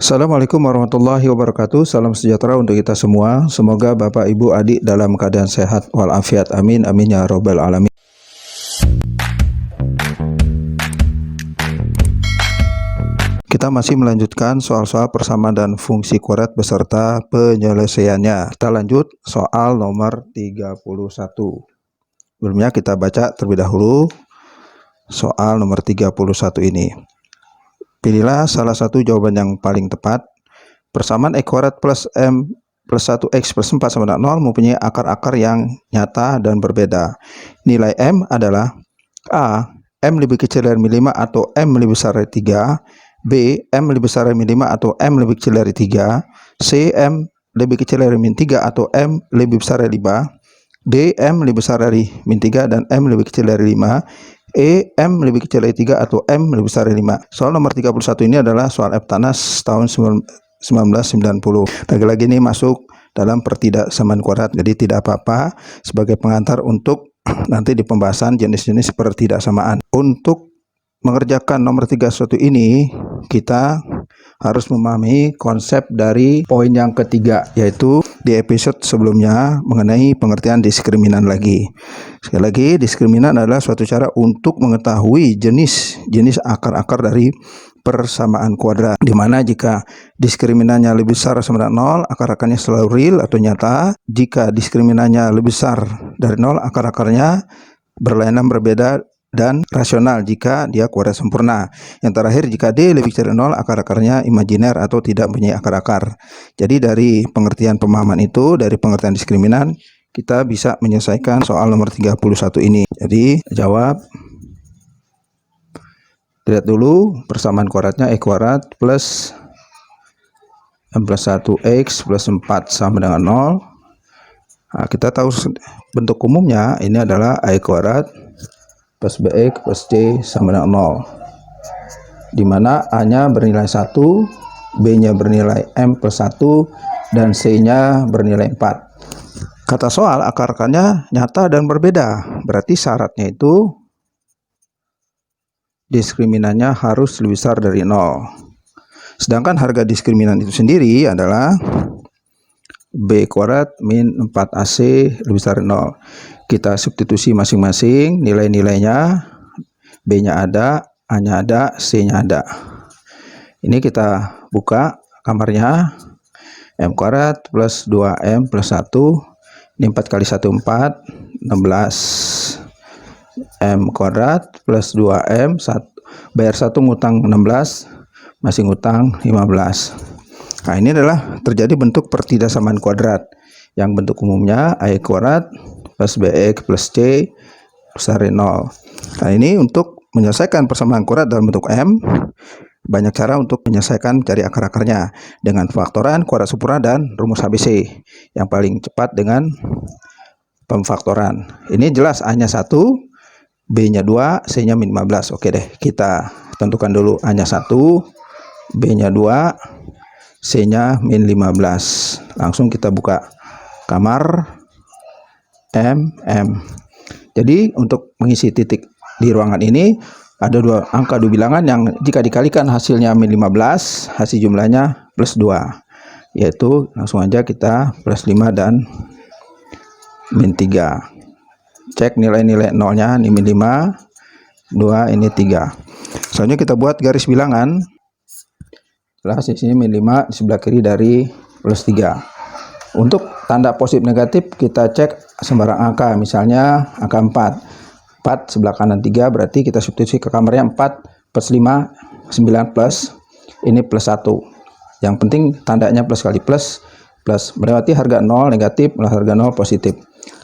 Assalamualaikum warahmatullahi wabarakatuh. Salam sejahtera untuk kita semua. Semoga Bapak Ibu adik dalam keadaan sehat walafiat. Amin amin ya robbal alamin. Kita masih melanjutkan soal-soal persamaan dan fungsi kuadrat beserta penyelesaiannya. Kita lanjut soal nomor 31. Sebelumnya kita baca terlebih dahulu soal nomor 31 ini. Pilihlah salah satu jawaban yang paling tepat. Persamaan x kuadrat plus m plus 1x plus 4 sama dengan 0 mempunyai akar-akar yang nyata dan berbeda. Nilai m adalah A. M lebih kecil dari min 5 atau m lebih besar dari 3. B. M lebih besar dari min 5 atau m lebih kecil dari 3. C. M lebih kecil dari min 3 atau m lebih besar dari 5. D. M lebih besar dari min 3 dan m lebih kecil dari 5. E. M lebih kecil dari 3 atau M lebih besar dari 5. Soal nomor 31 ini adalah soal EBTANAS tahun 1990. Lagi-lagi ini masuk dalam pertidaksamaan kuadrat, jadi tidak apa-apa sebagai pengantar untuk nanti di pembahasan jenis-jenis pertidaksamaan. Untuk mengerjakan nomor 31 ini kita harus memahami konsep dari poin yang ketiga, yaitu di episode sebelumnya mengenai pengertian diskriminan lagi. Sekali lagi, diskriminan adalah suatu cara untuk mengetahui jenis akar-akar dari persamaan kuadrat, di mana jika diskriminannya lebih besar sama dengan 0, akar-akarnya selalu real atau nyata. Jika diskriminannya lebih besar dari 0, akar-akarnya berlainan, berbeda, dan rasional jika dia kuadrat sempurna. Yang terakhir, jika D lebih kecil dari 0, akar-akarnya imajiner atau tidak mempunyai akar-akar. Jadi dari pengertian pemahaman itu, dari pengertian diskriminan, kita bisa menyelesaikan soal nomor 31 ini. Jadi jawab. Lihat dulu persamaan kuadratnya x kuadrat plus m plus 1x plus 4 sama dengan 0. Nah, kita tahu bentuk umumnya ini adalah a kuadrat plus bx plus c sama dengan 0, di mana a-nya bernilai 1, b-nya bernilai m plus 1, dan c-nya bernilai 4. Kata soal akar-akarnya nyata dan berbeda, berarti syaratnya itu diskriminannya harus lebih besar dari 0. Sedangkan harga diskriminan itu sendiri adalah b kuadrat min 4ac lebih besar dari 0. Kita substitusi masing-masing nilai-nilainya. B-nya ada, A-nya ada, C-nya ada. Ini kita buka kamarnya. M kuadrat plus 2M plus 1. Ini 4 kali 1 4, 16. M kuadrat plus 2M, bayar 1 ngutang 16, masih ngutang 15. Nah, ini adalah terjadi bentuk pertidaksamaan kuadrat yang bentuk umumnya a kuadrat plus bx plus c besar dari 0. Nah, ini untuk menyelesaikan persamaan kuadrat dalam bentuk M, banyak cara untuk menyelesaikan cari akar-akarnya dengan faktoran, kuadrat sempurna, dan rumus ABC. Yang paling cepat dengan pemfaktoran. Ini jelas A-nya 1, B-nya 2, C-nya min 15. Oke deh, kita tentukan dulu A-nya 1, B-nya 2, C-nya min 15. Langsung kita buka kamar M. Jadi untuk mengisi titik di ruangan ini ada dua angka, dua bilangan yang jika dikalikan hasilnya min 15, hasil jumlahnya plus 2. Yaitu langsung aja kita plus 5 dan min 3. Cek nilai-nilai nolnya, ini min 5, 2, ini 3. Selanjutnya kita buat garis bilangan. Setelah sini min 5 di sebelah kiri dari plus 3. Untuk tanda positif negatif kita cek sembarang angka, misalnya angka 4. 4 sebelah kanan 3, berarti kita substitusi ke kamarnya 4 plus 5, 9 plus, ini plus 1. Yang penting tandanya plus kali plus, melewati harga 0 negatif, melewati harga 0 positif.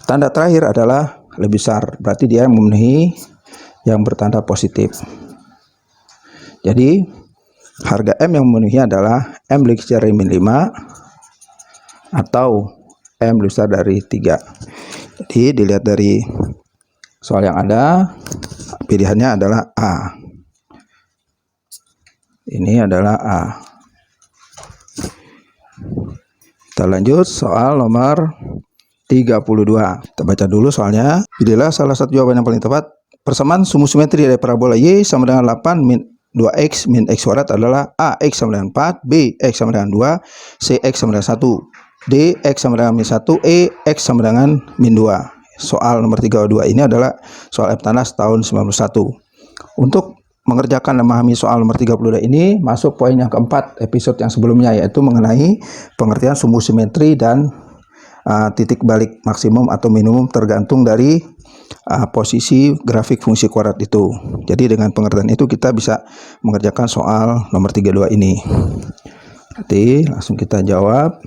Tanda terakhir adalah lebih besar, berarti dia memenuhi yang bertanda positif. Jadi harga M yang memenuhi adalah M lebih kecil dari min 5 atau M lebih besar dari 3. Jadi dilihat dari soal yang ada, pilihannya adalah A. Ini adalah A. Kita lanjut soal nomor 32. Kita baca dulu soalnya. Pilihlah salah satu jawaban yang paling tepat. Persamaan sumbu simetri dari parabola Y sama dengan 8 min 2x min x kuadrat adalah A, x sama dengan 4, B, x sama dengan 2, C, x sama dengan 1, D, x sama dengan min 1, E, x sama dengan min 2. Soal nomor 32 ini adalah soal Eptanas tahun 91. Untuk mengerjakan dan memahami soal nomor 32 ini, masuk poin yang keempat episode yang sebelumnya, yaitu mengenai pengertian sumbu simetri dan titik balik maksimum atau minimum tergantung dari posisi grafik fungsi kuadrat itu. Jadi dengan pengertian itu kita bisa mengerjakan soal nomor 32 ini. Berarti langsung kita jawab.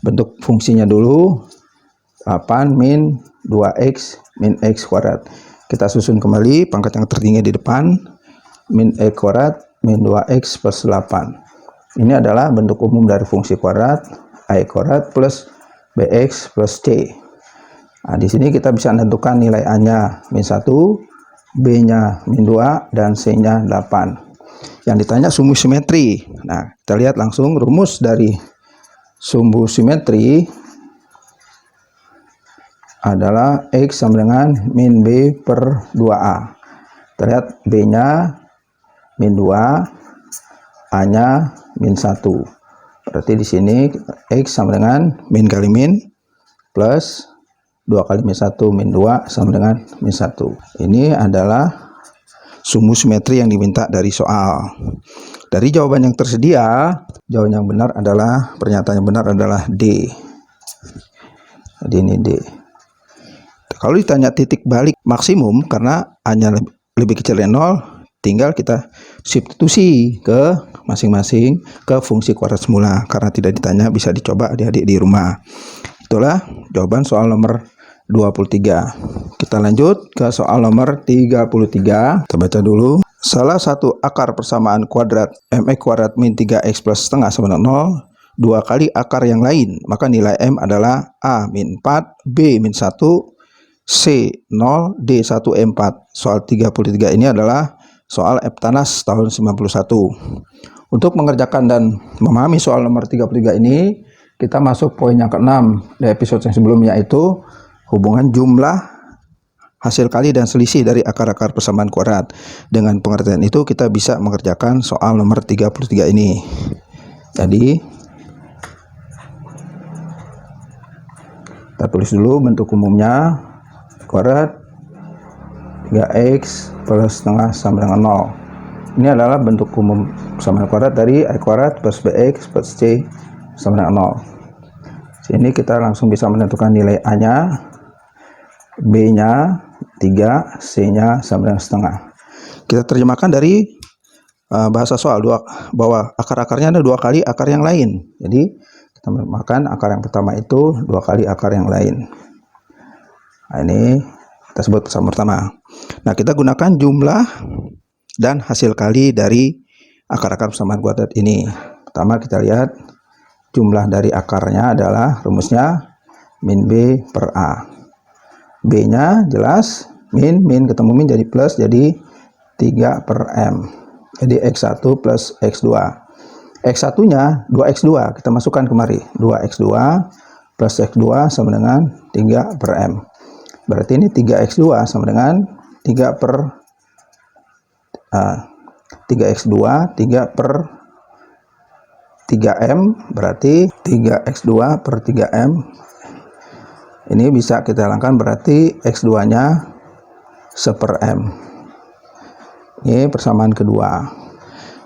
Bentuk fungsinya dulu 8 min 2x min x kuadrat. Kita susun kembali pangkat yang tertinggi di depan, min x kuadrat min 2x plus 8. Ini adalah bentuk umum dari fungsi kuadrat, a kuadrat plus bx plus c. Nah, di sini kita bisa menentukan nilai a-nya min 1, b-nya min 2, dan c-nya 8. Yang ditanya sumbu simetri. Nah, kita lihat langsung rumus dari sumbu simetri adalah x sama dengan min b per 2a. Kita lihat b-nya min 2, a-nya min 1. Berarti di sini x sama dengan min kali min plus 2 kali min 1 min 2 sama dengan min 1. Ini adalah sumbu simetri yang diminta dari soal. Dari jawaban yang tersedia, jawaban yang benar adalah, pernyataan yang benar adalah D. Jadi ini D. Kalau ditanya titik balik maksimum, karena A-nya lebih kecil dari 0, tinggal kita substitusi ke masing-masing ke fungsi kuadrat semula. Karena tidak ditanya, bisa dicoba adik-adik di rumah. Itulah jawaban soal nomor 23. Kita lanjut ke soal nomor 33. Kita baca dulu. Salah satu akar persamaan kuadrat mx kuadrat min 3x plus setengah sama dengan 0, 2 kali akar yang lain. Maka nilai m adalah a min 4, b min 1, C 0, D 1, E 4. Soal 33 ini adalah soal Eptanas tahun 91. Untuk mengerjakan dan memahami soal nomor 33 ini, kita masuk poin yang ke-6 di episode yang sebelumnya, yaitu hubungan jumlah, hasil kali, dan selisih dari akar-akar persamaan kuadrat. Dengan pengertian itu kita bisa mengerjakan soal nomor 33 ini. Jadi kita tulis dulu bentuk umumnya. Kuadrat 3x plus setengah sama dengan 0. Ini adalah bentuk umum persamaan kuadrat dari a kuadrat plus bx plus c sama dengan 0. Sini kita langsung bisa menentukan nilai a-nya, b-nya 3, c-nya sama dengan setengah. Kita terjemahkan dari bahasa soal bahwa akar-akarnya ada 2 kali akar yang lain. Jadi kita menerjemahkan akar yang pertama itu 2 kali akar yang lain. Nah, ini kita sebut pertama. Nah, kita gunakan jumlah dan hasil kali dari akar-akar persamaan kuadrat ini. Pertama kita lihat jumlah dari akarnya adalah rumusnya min b per a. B-nya jelas min ketemu min jadi plus, jadi 3 per m. Jadi x1 plus x2. X1-nya 2x2, kita masukkan kemari. 2x2 plus x2 sama dengan 3 per m. Berarti ini 3x2 sama dengan 3 per 3x2 3 per 3m, berarti 3x2 per 3m. Ini bisa kita hilangkan, berarti x2 nya 1/m. Ini persamaan kedua.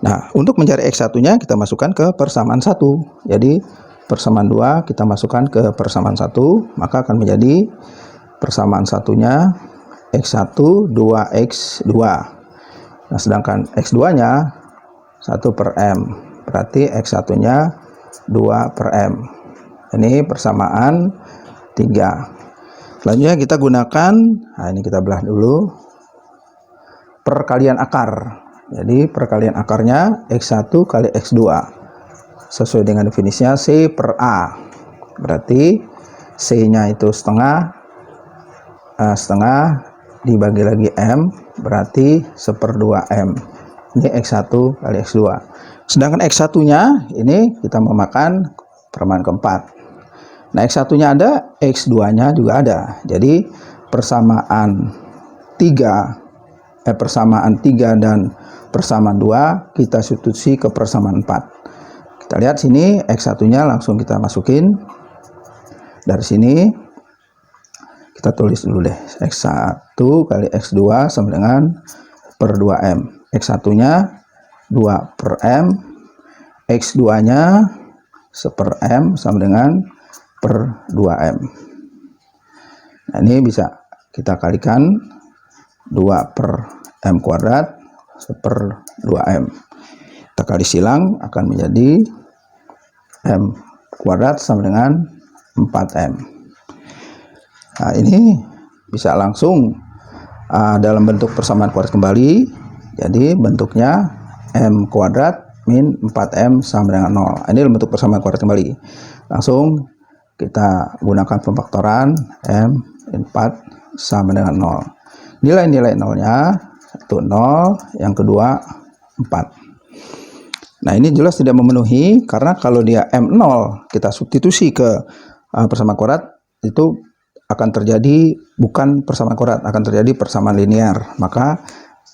Nah, untuk mencari x1 nya kita masukkan ke persamaan 1. Jadi persamaan 2 kita masukkan ke persamaan 1, maka akan menjadi persamaan satunya x1 2x2. Nah, sedangkan x2 nya 1 per m, berarti x1 nya 2 per m. Ini persamaan 3. Selanjutnya kita gunakan, nah ini kita belah dulu, perkalian akar. Jadi perkalian akarnya x1 kali x2 sesuai dengan definisinya c per a. Berarti c nya itu setengah dibagi lagi m, berarti 1/2m. Ini x1 kali x2. Sedangkan x1 nya ini kita memakan persamaan keempat. Nah, x1 nya ada, x2 nya juga ada. Jadi persamaan 3 persamaan 3 dan persamaan 2, kita substitusi ke persamaan 4. Kita lihat sini X1-nya langsung kita masukin. Dari sini kita tulis dulu deh, X1 kali X2 sama dengan per 2M. X1-nya 2 per M, X2-nya 1 per M sama dengan per 2M. Nah, ini bisa kita kalikan 2 per M kuadrat per 2M. Kita kali silang akan menjadi M kuadrat sama dengan 4M. Nah, ini bisa langsung dalam bentuk persamaan kuadrat kembali. Jadi bentuknya M kuadrat min 4M sama dengan 0. Ini dalam bentuk persamaan kuadrat kembali. Langsung kita gunakan pemfaktoran M 4 sama dengan 0. Nilai-nilai nolnya, satu 0, yang kedua 4. Nah, ini jelas tidak memenuhi karena kalau dia M0 kita substitusi ke persamaan kuadrat, itu akan terjadi bukan persamaan kuadrat, akan terjadi persamaan linear. Maka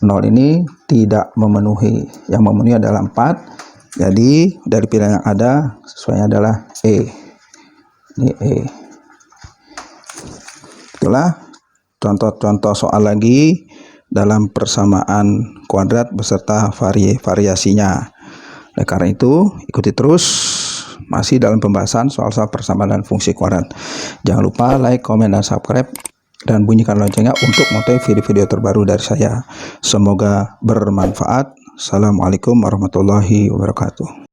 0 ini tidak memenuhi. Yang memenuhi adalah 4. Jadi dari pilihan yang ada sesuainya adalah E. Ini E. Itulah contoh-contoh soal lagi dalam persamaan kuadrat beserta variasinya. Oleh karena itu, ikuti terus masih dalam pembahasan soal-soal persamaan dan fungsi kuadrat. Jangan lupa like, komen, dan subscribe, dan bunyikan loncengnya untuk mengetahui video-video terbaru dari saya. Semoga bermanfaat. Assalamualaikum warahmatullahi wabarakatuh.